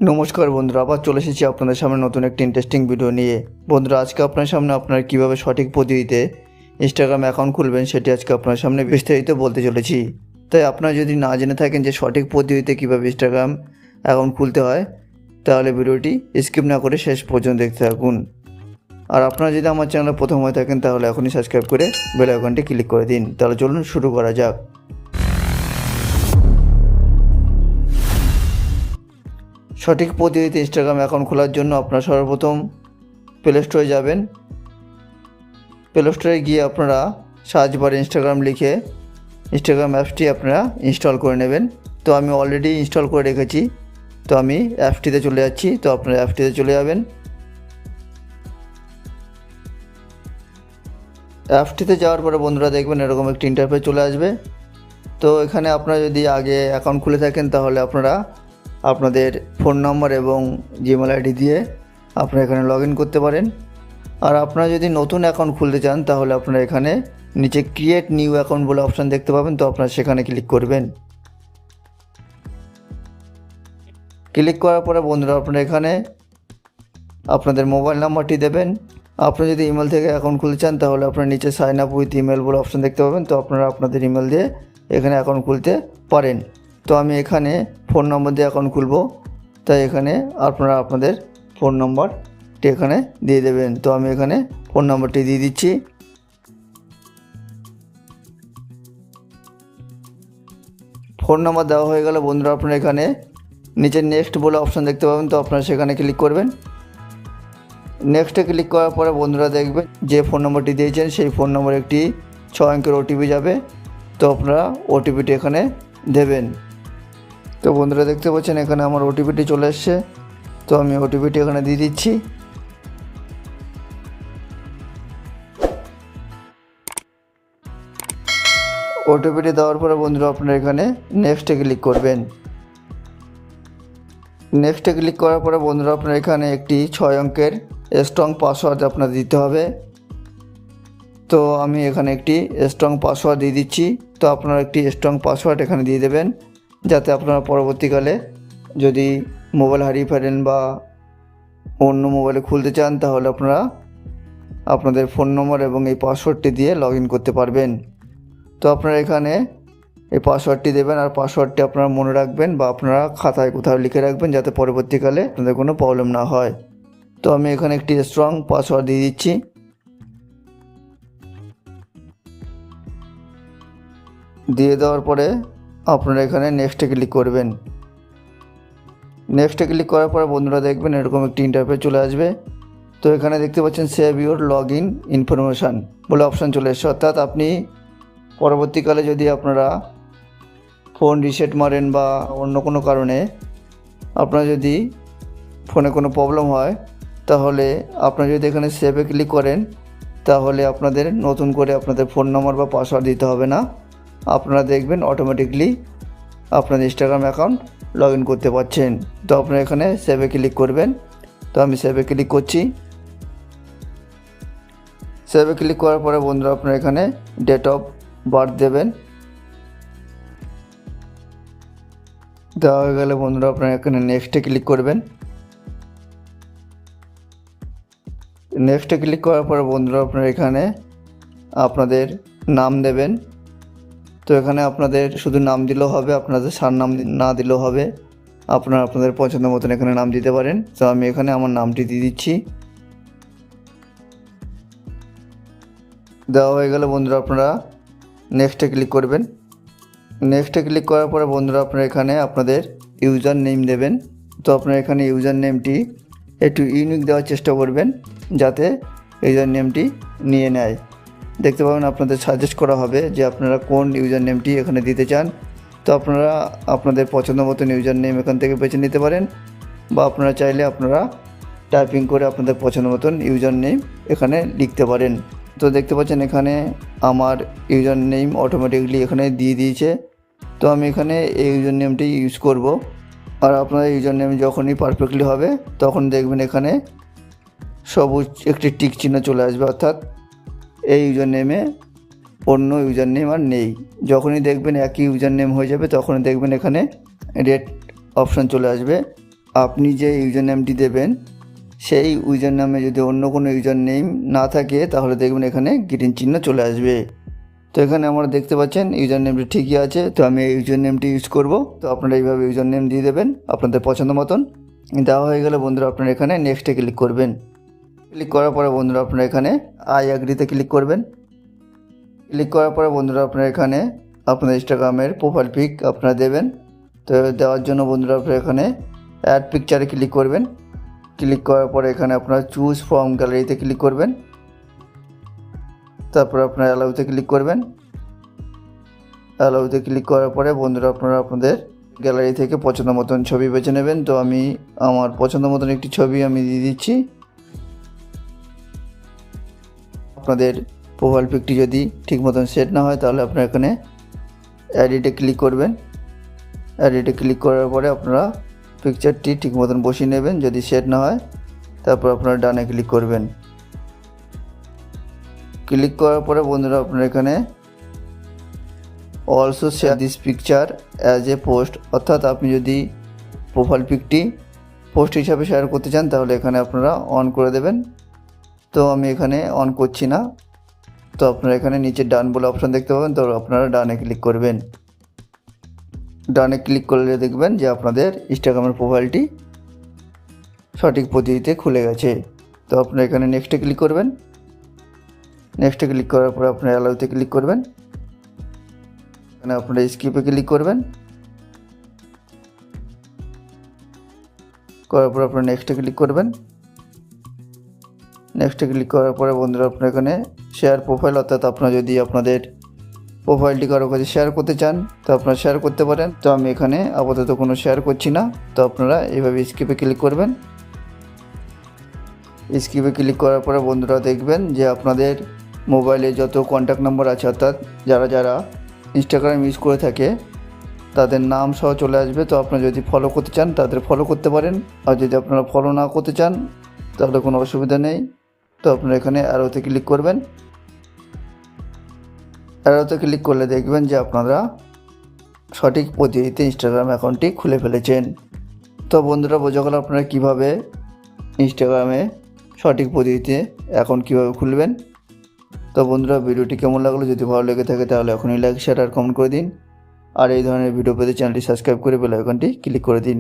নমস্কার বন্ধুরা, আবার চলে এসেছি আপনাদের সামনে নতুন একটি ইন্টারেস্টিং ভিডিও নিয়ে। বন্ধুরা, আজকে আপনার সামনে আপনারা কীভাবে সঠিক পদ্ধতিতে ইনস্টাগ্রাম অ্যাকাউন্ট খুলবেন সেটি আজকে আপনার সামনে বিস্তারিত বলতে চলেছি। তাই আপনারা যদি না জেনে থাকেন যে সঠিক পদ্ধতিতে কীভাবে ইনস্টাগ্রাম অ্যাকাউন্ট খুলতে হয়, তাহলে ভিডিওটি স্কিপ না করে শেষ পর্যন্ত দেখতে থাকুন। আর আপনারা যদি আমার চ্যানেলে প্রথম হয়ে থাকেন তাহলে এখনই সাবস্ক্রাইব করে বেল আইকনটি ক্লিক করে দিন। তাহলে চলুন শুরু করা যাক। সঠিক পদ্ধতিতে ইনস্টাগ্রাম অ্যাকাউন্ট খোলার জন্য আপনারা সর্বপ্রথম প্লে স্টোরে যাবেন। প্লে স্টোরে গিয়ে আপনারা সার্চ বারে ইনস্টাগ্রাম লিখে ইনস্টাগ্রাম অ্যাপসটি আপনারা ইনস্টল করে নেবেন। তো আমি অলরেডি ইনস্টল করে রেখেছি, তো আমি অ্যাপসটিতে চলে যাচ্ছি। তো আপনারা অ্যাপসটিতে চলে যাবেন। অ্যাপসটিতে যাওয়ার পরে বন্ধুরা দেখবেন এরকম একটি ইন্টারফেস চলে আসবে। তো এখানে আপনারা যদি আগে অ্যাকাউন্ট খুলে থাকেন তাহলে আপনারা আপনাদের ফোন নম্বর এবং জিমেল আইডি দিয়ে আপনারা এখানে লগ ইন করতে পারেন। আর আপনারা যদি নতুন অ্যাকাউন্ট খুলতে চান তাহলে আপনারা এখানে নিচে ক্রিয়েট নিউ অ্যাকাউন্ট বলে অপশান দেখতে পাবেন। তো আপনারা সেখানে ক্লিক করবেন। ক্লিক করার পরে বন্ধুরা আপনারা এখানে আপনাদের মোবাইল নাম্বারটি দেবেন। আপনি যদি ইমেল থেকে অ্যাকাউন্ট খুলতে চান তাহলে আপনারা নিচে সাইন আপ উইথ ইমেল বলে অপশান দেখতে পাবেন। তো আপনারা আপনাদের ইমেল দিয়ে এখানে অ্যাকাউন্ট খুলতে পারেন। তো আমি এখানে ফোন নম্বর দিয়ে অ্যাকাউন্ট খুলব, তাই এখানে আপনারা আপনাদের ফোন নম্বরটি এখানে দিয়ে দেবেন। তো আমি এখানে ফোন নম্বরটি দিয়ে দিচ্ছি। ফোন নম্বর দেওয়া হয়ে গেলে বন্ধুরা আপনারা এখানে নিচে নেক্সট বলে অপশান দেখতে পাবেন। তো আপনারা সেখানে ক্লিক করবেন। নেক্সটে ক্লিক করার পরে বন্ধুরা দেখবেন যে ফোন নম্বরটি দিয়েছেন সেই ফোন নম্বরে একটি 6 অঙ্কের ওটিপি যাবে। তো আপনারা ওটিপিটি এখানে দেবেন। তো বন্ধুরা দেখতে পাচ্ছেন এখানে আমার ওটিপিটি চলে এসছে। তো আমি ওটিপিটি এখানে দিয়ে দিচ্ছি। ওটিপিটি দেওয়ার পরে বন্ধুরা আপনারা এখানে নেক্সটে ক্লিক করবেন। নেক্সটে ক্লিক করার পরে বন্ধুরা আপনারা এখানে একটি 6 অঙ্কের স্ট্রং পাসওয়ার্ড আপনার দিতে হবে। তো আমি এখানে একটি স্ট্রং পাসওয়ার্ড দিয়ে দিচ্ছি। তো আপনারা একটি স্ট্রং পাসওয়ার্ড এখানে দিয়ে দেবেন, যাতে আপনারা পরবর্তীকালে যদি মোবাইল হারিয়ে ফেলেন বা অন্য মোবাইলে খুলতে চান তাহলে আপনারা আপনাদের ফোন নম্বর এবং এই পাসওয়ার্ডটি দিয়ে লগ ইন করতে পারবেন। তো আপনারা এখানে এই পাসওয়ার্ডটি দেবেন, আর পাসওয়ার্ডটি আপনারা মনে রাখবেন বা আপনারা খাতায় কোথাও লিখে রাখবেন, যাতে পরবর্তীকালে আপনাদের কোনো প্রবলেম না হয়। তো আমি এখানে একটি স্ট্রং পাসওয়ার্ড দিয়ে দিচ্ছি। দিয়ে দেওয়ার পরে আপনারা এখানে নেক্সটে ক্লিক করবেন। নেক্সটে ক্লিক করার পরে বন্ধুরা দেখবেন এরকম একটি ইন্টারফেস চলে আসবে। তো এখানে দেখতে পাচ্ছেন save your log in information বলে অপশান চলে এসছে। অর্থাৎ আপনি পরবর্তীকালে যদি আপনারা ফোন রিসেট মারেন বা অন্য কোনো কারণে আপনার যদি ফোনে কোনো প্রবলেম হয়, তাহলে আপনারা যদি এখানে সেভে ক্লিক করেন তাহলে আপনাদের নতুন করে আপনাদের ফোন নম্বর বা পাসওয়ার্ড দিতে হবে না। আপনারা দেখবেন অটোমেটিকলি আপনাদের ইনস্টাগ্রাম অ্যাকাউন্ট লগ ইন করতে পারছেন। তো আপনারা এখানে সেভে ক্লিক করবেন। তো আমি সেভে ক্লিক করছি। সেভে ক্লিক করার পরে বন্ধুরা আপনারা এখানে ডেট অফ বার্থ দেবেন। দেওয়া হয়ে গেলে বন্ধুরা আপনারা এখানে নেক্সটে ক্লিক করবেন। নেক্সটে ক্লিক করার পরে বন্ধুরা আপনারা এখানে আপনাদের নাম দেবেন। তো এখানে আপনাদের শুধু নাম দিলেও হবে, আপনাদের সারনাম না দিলেও হবে। আপনারা আপনাদের পছন্দ মতন এখানে নাম দিতে পারেন। তো আমি এখানে আমার নামটি দিয়ে দিচ্ছি। দেওয়া হয়ে গেলে বন্ধুরা আপনারা নেক্সটে ক্লিক করবেন। নেক্সটে ক্লিক করার পরে বন্ধুরা আপনারা এখানে আপনাদের ইউজার নেম দেবেন। তো আপনারা এখানে ইউজার নেমটি একটু ইউনিক দেওয়ার চেষ্টা করবেন, যাতে ইউজার নেমটি নিয়ে নেয়। দেখতে পাবেন আপনাদের সাজেস্ট করা হবে যে আপনারা কোন ইউজার নেমটি এখানে দিতে চান। তো আপনারা আপনাদের পছন্দ মতন ইউজার নেম এখান থেকে বেছে নিতে পারেন, বা আপনারা চাইলে আপনারা টাইপিং করে আপনাদের পছন্দ মতন ইউজার নেম এখানে লিখতে পারেন। তো দেখতে পাচ্ছেন এখানে আমার ইউজার নেম অটোমেটিকলি এখানে দিয়ে দিয়েছে। তো আমি এখানে এই ইউজার নেমটি ইউজ করব। আর আপনার ইউজার নেম যখনই পারফেক্টলি হবে তখন দেখবেন এখানে সবুজ একটি টিক চিহ্ন চলে আসবে, অর্থাৎ এই ইউজার নেমে অন্য ইউজার নেম আর নেই। যখনই দেখবেন একই ইউজার নেম হয়ে যাবে তখনই দেখবেন এখানে রেড অপশান চলে আসবে। আপনি যে ইউজার নেমটি দেবেন সেই ইউজার নামে যদি অন্য কোনো ইউজার নেম না থাকে তাহলে দেখবেন এখানে গ্রিন চিহ্ন চলে আসবে। তো এখানে আমরা দেখতে পাচ্ছেন ইউজার নেমটি ঠিকই আছে, তো আমি এই ইউজার নেমটি ইউজ করব। তো আপনারা এইভাবে ইউজার নেম দিয়ে দেবেন আপনাদের পছন্দ মতন। দেওয়া হয়ে গেলে বন্ধুরা আপনারা এখানে নেক্সটে ক্লিক করবেন। ক্লিক করার পরে বন্ধুরা আপনারা এখানে আই অ্যাগ্রিতে ক্লিক করবেন। ক্লিক করার পরে বন্ধুরা আপনারা এখানে আপনাদের ইনস্টাগ্রামের প্রোফাইল পিক আপনারা দেবেন। তো দেওয়ার জন্য বন্ধুরা আপনারা এখানে অ্যাড পিকচারে ক্লিক করবেন। ক্লিক করার পরে এখানে আপনারা চুজ ফ্রম গ্যালারিতে ক্লিক করবেন। তারপর আপনারা অ্যালাউতে ক্লিক করবেন। অ্যালাউতে ক্লিক করার পরে বন্ধুরা আপনারা আপনাদের গ্যালারি থেকে পছন্দ মতন ছবি বেছে নেবেন। তো আমি আমার পছন্দ মতন একটি ছবি আমি দিয়ে দিচ্ছি। আপনাদের প্রোফাইল পিকটি যদি ঠিক মতন সেট না হয় তাহলে আপনারা এখানে এডিটে ক্লিক করবেন। এডিটে ক্লিক করার পরে আপনারা পিকচারটি ঠিক মতন বসিয়ে নেবেন। যদি সেট না হয় তারপর আপনারা ডানে ক্লিক করবেন। ক্লিক করার পরে বন্ধুরা আপনারা এখানে also share this picture as a post, অর্থাৎ আপনি যদি প্রোফাইল পিকটি পোস্ট হিসাবে শেয়ার করতে চান তাহলে এখানে আপনারা অন করে দেবেন। তো আমি এখানে অন করছি না। তো আপনারা এখানে নিচে ডান বলে অপশান দেখতে পাবেন, তো আপনারা ডানে ক্লিক করবেন। ডানে ক্লিক করলে দেখবেন যে আপনাদের ইনস্টাগ্রামের প্রোফাইলটি সঠিক পদ্ধতিতে খুলে গেছে। তো আপনারা এখানে নেক্সটে ক্লিক করবেন। নেক্সটে ক্লিক করার পরে আপনারা অ্যালাউতে ক্লিক করবেন। এখানে আপনারা স্কিপে ক্লিক করবেন। করার পর আপনারা নেক্সটে ক্লিক করবেন। নেক্সটে ক্লিক করার পরে বন্ধুরা আপনারা এখানে শেয়ার প্রোফাইল, অর্থাৎ আপনারা যদি আপনাদের প্রোফাইলটি কারো কাছে শেয়ার করতে চান তো আপনারা শেয়ার করতে পারেন। তো আমি এখানে আপাতত কোনো শেয়ার করছি না। তো আপনারা এইভাবে স্কিপে ক্লিক করবেন। স্কিপে ক্লিক করার পরে বন্ধুরা দেখবেন যে আপনাদের মোবাইলে যত কন্ট্যাক্ট নম্বর আছে, অর্থাৎ যারা যারা ইনস্টাগ্রাম ইউজ করে থাকে তাদের নাম সহ চলে আসবে। তো আপনারা যদি ফলো করতে চান তাদের ফলো করতে পারেন, আর যদি আপনারা ফলো না করতে চান তাহলে কোনো অসুবিধা নেই। তো আপনারা এখানে অ্যারোতে ক্লিক করবেন। অ্যারোতে ক্লিক করলে দেখবেন যে আপনারা সঠিক পদ্ধতিতে ইনস্টাগ্রাম অ্যাকাউন্টটি খুলে ফেলেছেন। তো বন্ধুরা বোঝা গেল আপনারা কীভাবে ইনস্টাগ্রামে সঠিক পদ্ধতিতে অ্যাকাউন্ট কীভাবে খুলবেন। তো বন্ধুরা ভিডিওটি কেমন লাগলো, যদি ভালো লেগে থাকে তাহলে এখনই লাইক, শেয়ার আর কমেন্ট করে দিন। আর এই ধরনের ভিডিও পেতে চ্যানেলটি সাবস্ক্রাইব করে বেল আইকনটি ক্লিক করে দিন।